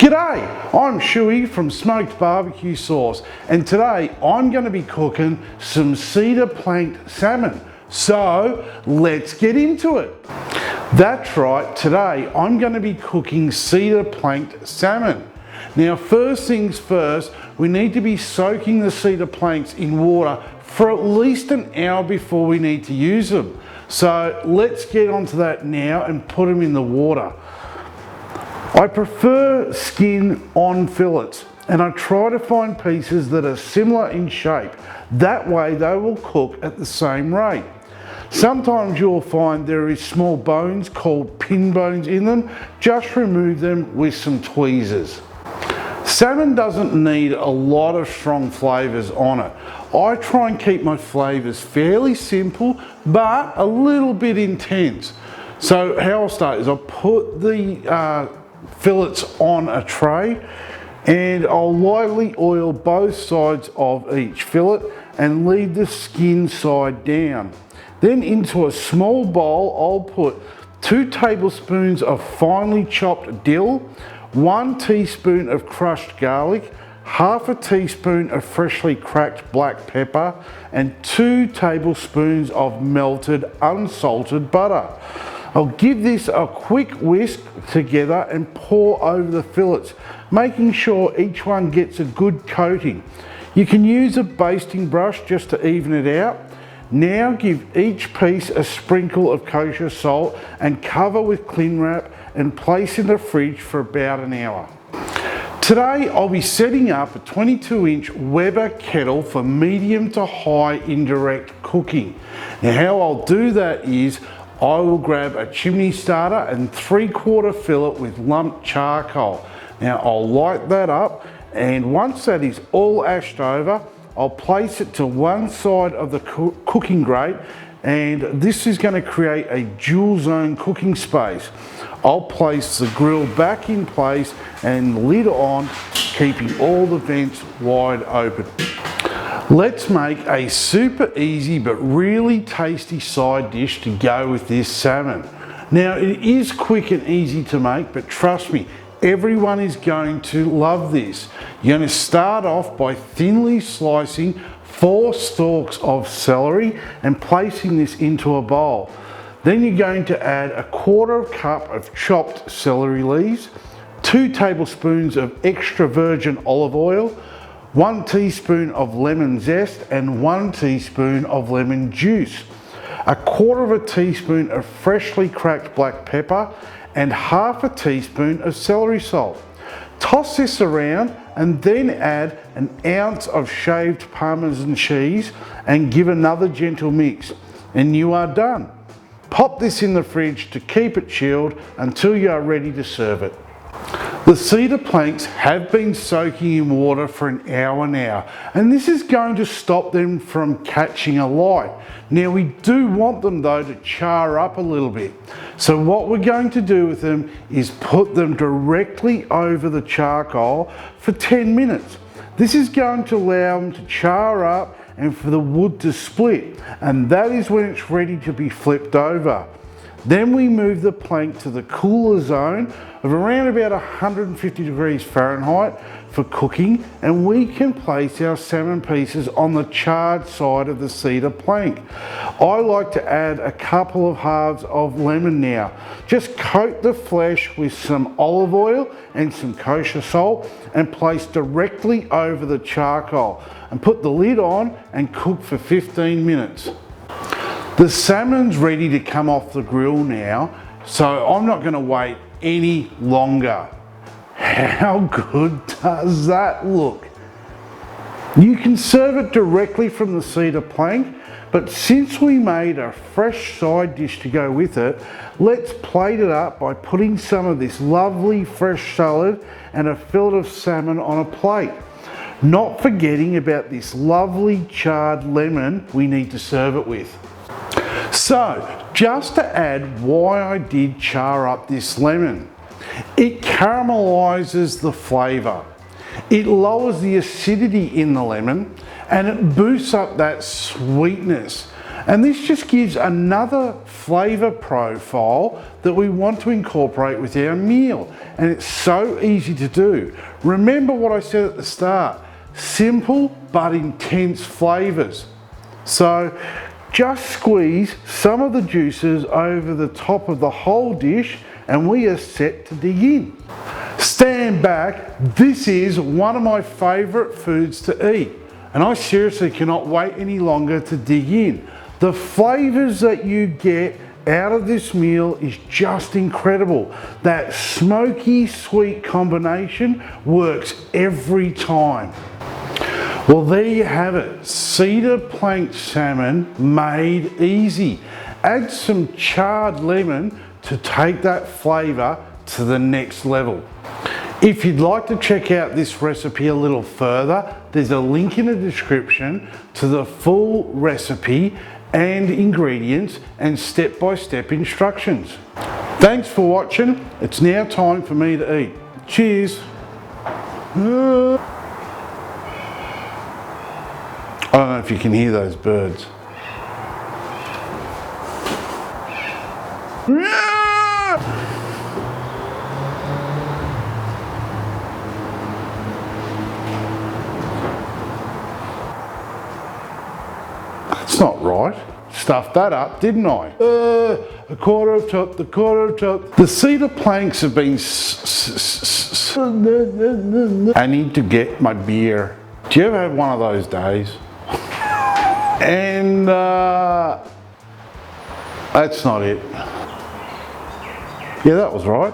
G'day, I'm Schuey from Smoked Barbecue Sauce, and today I'm going to be cooking some Cedar Planked salmon. So let's get into it. That's right, today I'm going to be cooking Cedar Planked salmon. Now first things first, we need to be soaking the cedar planks in water for at least an hour before we need to use them. So let's get onto that now and put them in the water. I prefer skin on fillets, and I try to find pieces that are similar in shape. That way they will cook at the same rate. Sometimes you'll find there is small bones called pin bones in them. Just remove them with some tweezers. Salmon doesn't need a lot of strong flavours on it. I try and keep my flavours fairly simple but a little bit intense. So how I'll start is I'll put the fillets on a tray and I'll lightly oil both sides of each fillet and leave the skin side down. Then into a small bowl I'll put 2 tablespoons of finely chopped dill, 1 teaspoon of crushed garlic, half a teaspoon of freshly cracked black pepper and 2 tablespoons of melted unsalted butter. I'll give this a quick whisk together and pour over the fillets, making sure each one gets a good coating. You can use a basting brush just to even it out. Now give each piece a sprinkle of kosher salt and cover with cling wrap and place in the fridge for about an hour. Today I'll be setting up a 22-inch Weber kettle for medium to high indirect cooking. Now how I'll do that is I will grab a chimney starter and 3/4 fillet with lumped charcoal. Now I'll light that up, and once that is all ashed over, I'll place it to one side of the cooking grate, and this is going to create a dual zone cooking space. I'll place the grill back in place and the lid on, keeping all the vents wide open. Let's make a super easy but really tasty side dish to go with this salmon. Now it is quick and easy to make, but trust me, everyone is going to love this. You're going to start off by thinly slicing 4 stalks of celery and placing this into a bowl. Then you're going to add a 1/4 cup of chopped celery leaves, 2 tablespoons of extra virgin olive oil, 1 teaspoon of lemon zest and 1 teaspoon of lemon juice, a 1/4 teaspoon of freshly cracked black pepper and half a teaspoon of celery salt. Toss this around and then add an ounce of shaved parmesan cheese and give another gentle mix, and you are done. Pop this in the fridge to keep it chilled until you are ready to serve it. The cedar planks have been soaking in water for an hour now, and this is going to stop them from catching alight. Now we do want them though to char up a little bit. So what we're going to do with them is put them directly over the charcoal for 10 minutes. This is going to allow them to char up and for the wood to split, and that is when it's ready to be flipped over. Then we move the plank to the cooler zone of around about 150 degrees Fahrenheit for cooking, and we can place our salmon pieces on the charred side of the cedar plank. I like to add a couple of halves of lemon now. Just coat the flesh with some olive oil and some kosher salt and place directly over the charcoal, and put the lid on and cook for 15 minutes. The salmon's ready to come off the grill now, so I'm not going to wait any longer. How good does that look? You can serve it directly from the cedar plank, but since we made a fresh side dish to go with it, let's plate it up by putting some of this lovely fresh salad and a fillet of salmon on a plate. Not forgetting about this lovely charred lemon we need to serve it with. So, just to add why I did char up this lemon. It caramelizes the flavour, it lowers the acidity in the lemon, and it boosts up that sweetness. And this just gives another flavour profile that we want to incorporate with our meal. And it's so easy to do. Remember what I said at the start, simple but intense flavours. So just squeeze some of the juices over the top of the whole dish and we are set to dig in. Stand back, this is one of my favourite foods to eat and I seriously cannot wait any longer to dig in. The flavours that you get out of this meal is just incredible. That smoky sweet combination works every time. Well, there you have it, cedar planked salmon made easy. Add some charred lemon to take that flavour to the next level. If you'd like to check out this recipe a little further, there's a link in the description to the full recipe and ingredients and step-by-step instructions. Thanks for watching. It's now time for me to eat. Cheers. I don't know if you can hear those birds. That's not right. Stuffed that up, didn't I? A quarter of top, the quarter of top. The cedar planks have been I need to get my beer. Do you ever have one of those days? And that's not it. Yeah, that was right.